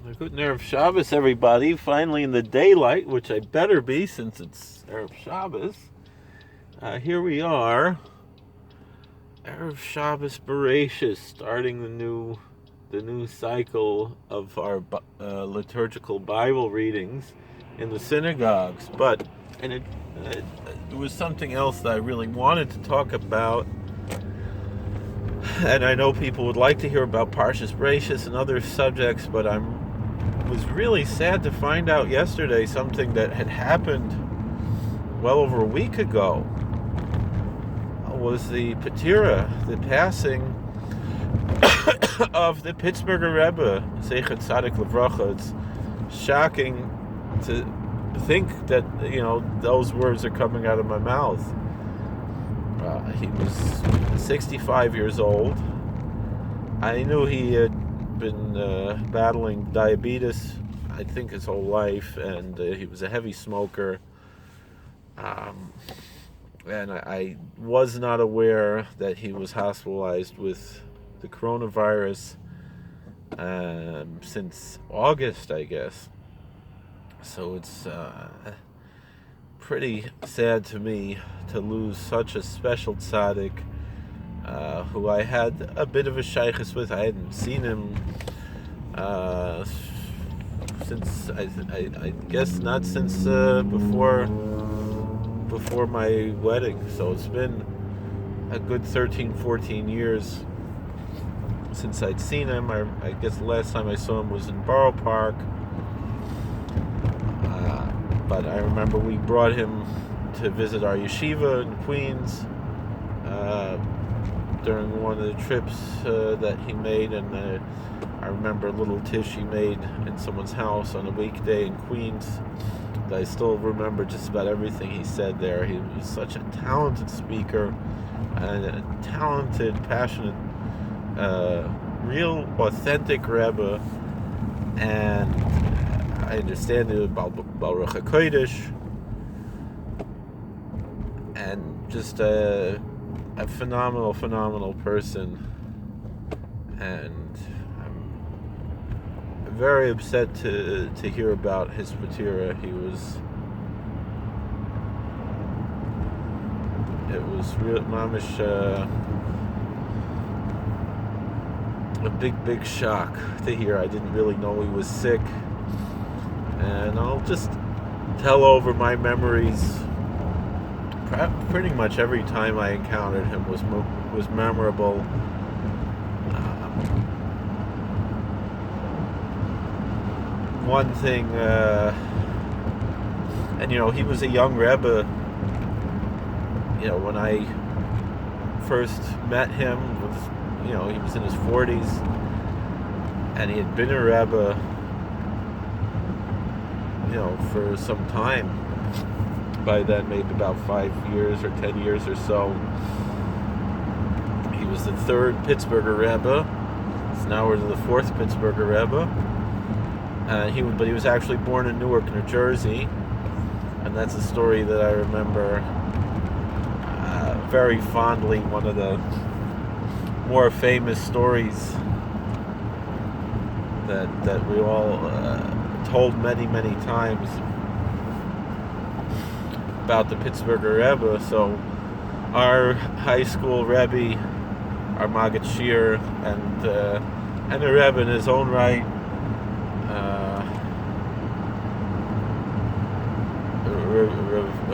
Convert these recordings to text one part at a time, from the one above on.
Good Erev Shabbos, everybody. Finally in the daylight, which I better be since it's Erev Shabbos. Here we are, Erev Shabbos Bereshis, starting the new cycle of our liturgical Bible readings in the synagogues. But it was something else that I really wanted to talk about. And I know people would like to hear about Parshas Bereshis and other subjects, but I was really sad to find out yesterday something that had happened well over a week ago. Was the Patira, the passing of the Pittsburgher Rebbe, Zeichet Tzadik Livracha. It's shocking to think that, those words are coming out of my mouth. He was 65 years old. I knew he had been battling diabetes, I think, his whole life, and he was a heavy smoker. And I was not aware that he was hospitalized with the coronavirus since August, I guess. So it's pretty sad to me to lose such a special tzaddik who I had a bit of a shaykhis with. I hadn't seen him since I guess not since before my wedding. So it's been a good 13-14 years since I'd seen him. I guess the last time I saw him was in Borough Park. But I remember we brought him to visit our yeshiva in Queens during one of the trips that he made, and I remember a little tish he made in someone's house on a weekday in Queens. I still remember just about everything he said there. He was such a talented speaker and a talented, passionate, real, authentic Rebbe, and I understand it about Baruch HaKodesh, and just a phenomenal person. And I'm very upset to hear about his patira. It was real mamish, a big shock to hear. I didn't really know he was sick. And I'll just tell over my memories. Pretty much every time I encountered him was memorable. One thing, and he was a young Rebbe. When I first met him, he was in his 40s, and he had been a Rebbe for some time. By then, maybe about 5 years or 10 years or so. He was the third Pittsburgher Rebbe. So now we're the fourth Pittsburgher Rebbe. But he was actually born in Newark, New Jersey, and that's a story that I remember very fondly. One of the more famous stories that we all told many times about the Pittsburgher Rebbe. So our high school Rebbe, our Maggid Shir, and a Rebbe in his own right,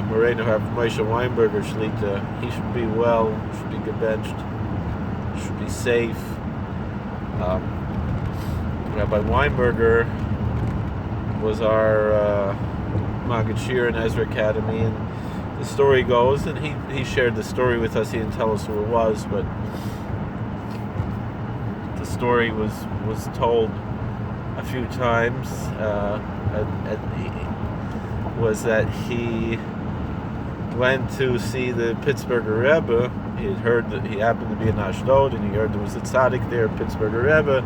Moreno have Moshe Weinberger Shlita. He should be well, should be gebenched, should be safe. Rabbi Weinberger was our Maggid Shir in Ezra Academy, and the story goes, and he shared the story with us. He didn't tell us who it was, but the story was told a few times. Was that he went to see the Pittsburgher Rebbe. He had heard that he happened to be in Ashdod, and he heard there was a tzaddik there, Pittsburgher Rebbe.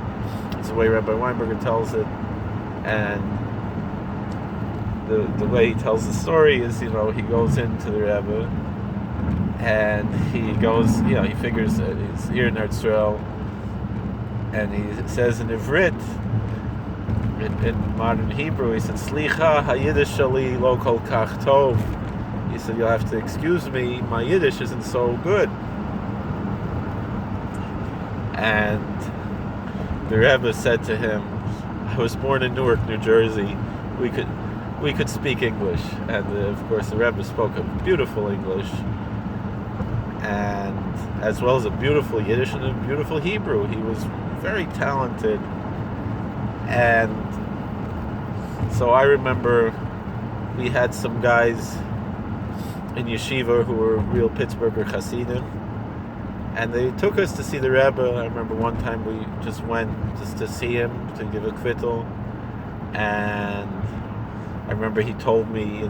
That's the way Rabbi Weinberger tells it. And the way he tells the story is, he goes into the Rebbe, and he goes, he figures that he's here in Eretz Yisrael, and he says in Ivrit, in modern Hebrew, he said, Slicha, ha-Yiddish shali lo kol kach tov. He said, you'll have to excuse me, my Yiddish isn't so good. And the Rebbe said to him, I was born in Newark, New Jersey. We could speak English. And of course the Rebbe spoke a beautiful English, and as well as a beautiful Yiddish and a beautiful Hebrew. He was very talented. And so I remember we had some guys in yeshiva who were real Pittsburgher Hasidim, and they took us to see the Rebbe. I remember one time we just went just to see him, to give a kvittel, and I remember he told me,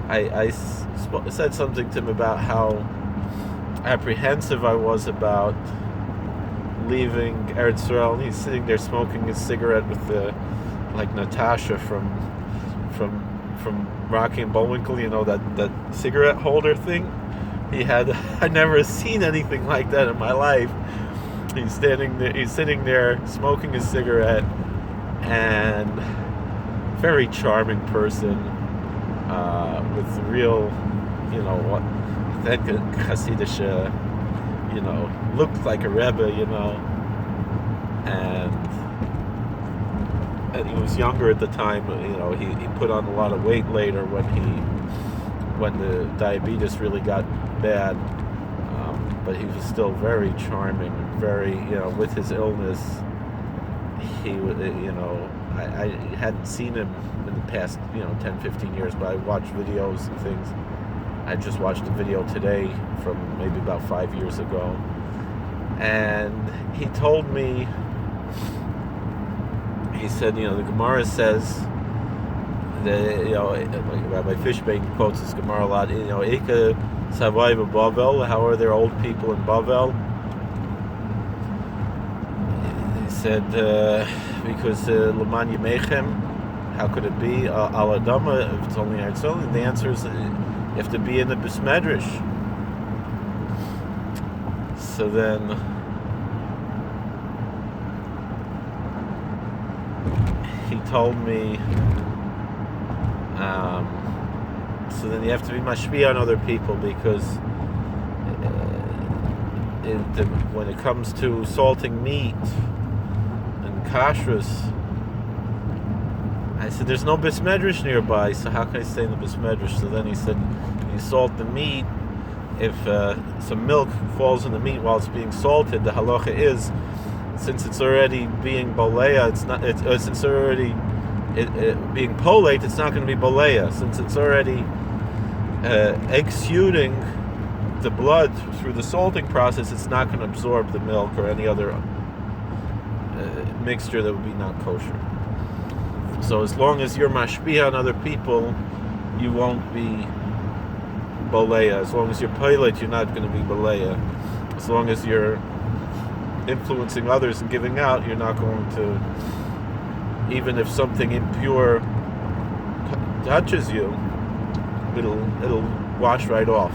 I said something to him about how apprehensive I was about leaving Eretz Yisrael, and he's sitting there smoking his cigarette with like Natasha from Rocky and Bullwinkle, that cigarette holder thing he had. I'd never seen anything like that in my life. He's sitting there smoking his cigarette, and very charming person, with real, that Hasidish, looked like a Rebbe, and he was younger at the time. He put on a lot of weight later when the diabetes really got bad, but he was still very charming, very, with his illness. He, I hadn't seen him in the past, 10, 15 years, but I watched videos and things. I just watched a video today from maybe about 5 years ago, and he told me, he said, the Gemara says that, like Rabbi Fishbane quotes this Gemara a lot, Ika Savai Bavel, how are there old people in Bavel? He said, because Laman Yemechem, how could it be Al Adama if it's only Eretz Yisrael? The answer is you have to be in the Bismedrash. So then he told me, so then you have to be mashpia on other people, because when it comes to salting meat and kashrus, I said, there's no Bismedrash nearby, so how can I stay in the Bismedrash? So then he said, you salt the meat. If some milk falls in the meat while it's being salted, the halacha is, since it's already being boleya, since it's already being polate, it's not going to be boleya. Since it's already exuding the blood through the salting process, it's not going to absorb the milk or any other mixture that would be not kosher. So as long as you're mashpia on other people, you won't be boleya. As long as you're pilot, you're not going to be boleya. As long as you're influencing others and giving out, you're not going to, even if something impure touches you, it'll wash right off.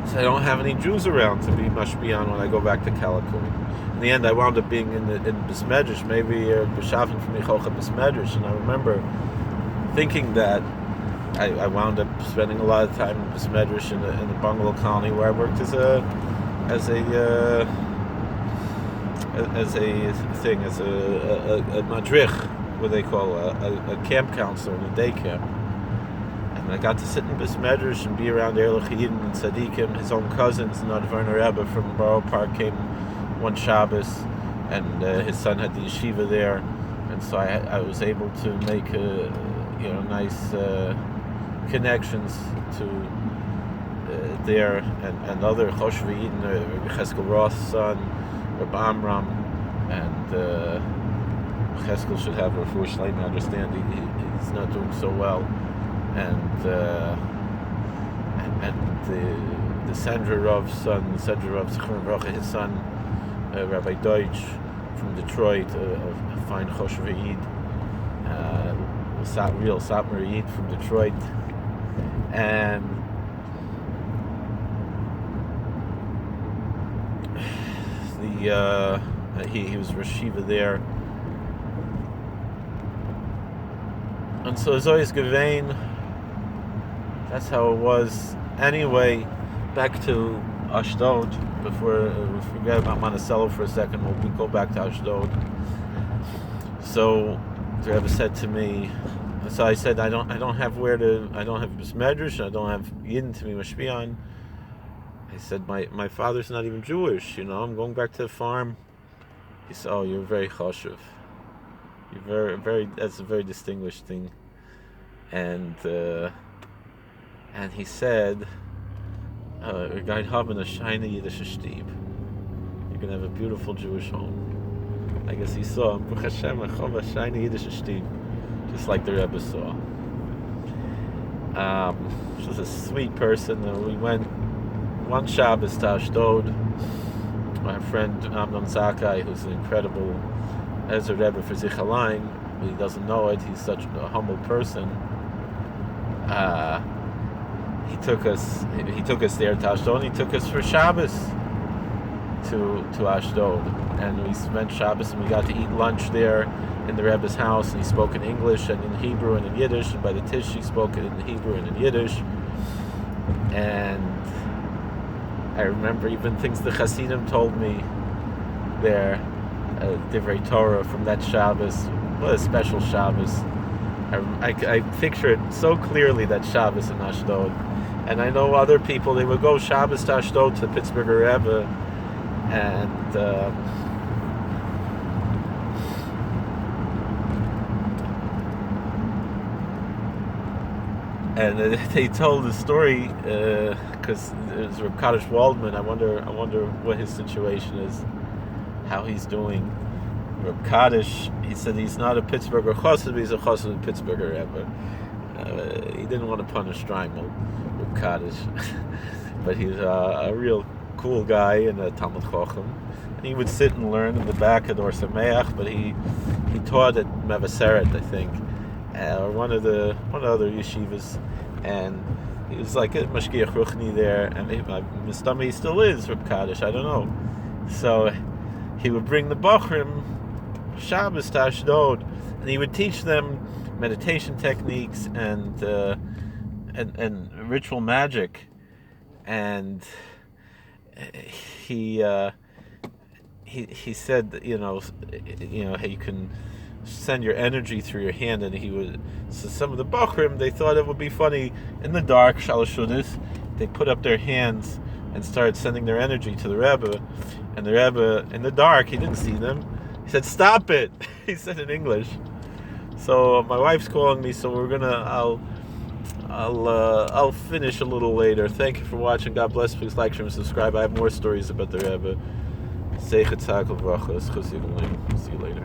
So I don't have any Jews around to be mashpia when I go back to Calicut. In the end, I wound up being in Bismedrash, maybe b'shafin for Michocha Bismedrash, and I remember thinking that I wound up spending a lot of time in Bismedrash in the bungalow colony where I worked as a madrich, what they call a camp counselor in a day camp. And I got to sit in Bismedrash and be around Erlich Yidin and Tzadikim. His own cousins, the Pittsburgher Rebbe from Borough Park, came one Shabbos, and his son had the yeshiva there, and so I was able to make nice connections to there, and other Choshev Yidin, Cheskel Roth's son, Reb Amram, and Cheskel should have a refuah shleima. I understand he's not doing so well, and the Sandra Rav's son, his son, Rabbi Deutsch from Detroit, a fine Choshev Yid, real Satmar Yid from Detroit, and he was Rosh Yeshiva there, And so it's always gewein. That's how it was. Anyway, back to Ashdod. Before we forget about Monticello for a second, we go back to Ashdod. So the Rebbe said to me, so I said, I don't have this medrash, I don't have yidden to be mashpiyan. I said, my father's not even Jewish, I'm going back to the farm. He said, oh, you're very chashuv. You're very, that's a very distinguished thing. And he said, you're going to have a shiny Yiddish shtib. You're going to have a beautiful Jewish home. I guess he saw, Baruch Hashem, I have a shiny Yiddish shtib, just like the Rebbe saw. She was a sweet person. We went one Shabbos to Ashdod. My friend Amnon Zakai, who's an incredible Ezra Rebbe for Zichalayim, but he doesn't know it. He's such a humble person. He took us there to Ashdod. And he took us for Shabbos to Ashdod, and we spent Shabbos, and we got to eat lunch there in the Rebbe's house. And he spoke in English and in Hebrew and in Yiddish, and by the Tish he spoke in Hebrew and in Yiddish. And I remember even things the Hasidim told me there, Divrei Torah from that Shabbos. What a special Shabbos. I picture it so clearly, that Shabbos in Ashdod. And I know other people, they would go Shabbos to Ashdod to the Pittsburgher Rebbe, and they told the story because there's Reb Kaddish Waldman. I wonder what his situation is, how he's doing. Reb Kaddish, he said he's not a Pittsburgher chassid, but he's a chassid of Pittsburgher Rebbe. He didn't want to punish Streimel, Reb Kaddish, but he's a real cool guy and a Talmud Chacham. And he would sit and learn in the back at Or Sameach, but he taught at Mevaseret, I think, or one of the other yeshivas, and he was like a mashgiach ruchni there, and he still is Reb Kaddish, I don't know. So he would bring the Bachrim Shabbos to Ashdod, and he would teach them meditation techniques and ritual magic, and he said, how you can send your energy through your hand, and he would. So some of the Bachrim, they thought it would be funny in the dark, Shalashudis, they put up their hands and started sending their energy to the Rebbe, and the Rebbe in the dark, he didn't see them. He said, "Stop it!" He said in English. So my wife's calling me, so I'll finish a little later. Thank you for watching. God bless. Please like, share, and subscribe. I have more stories about the Rebbe. See you later.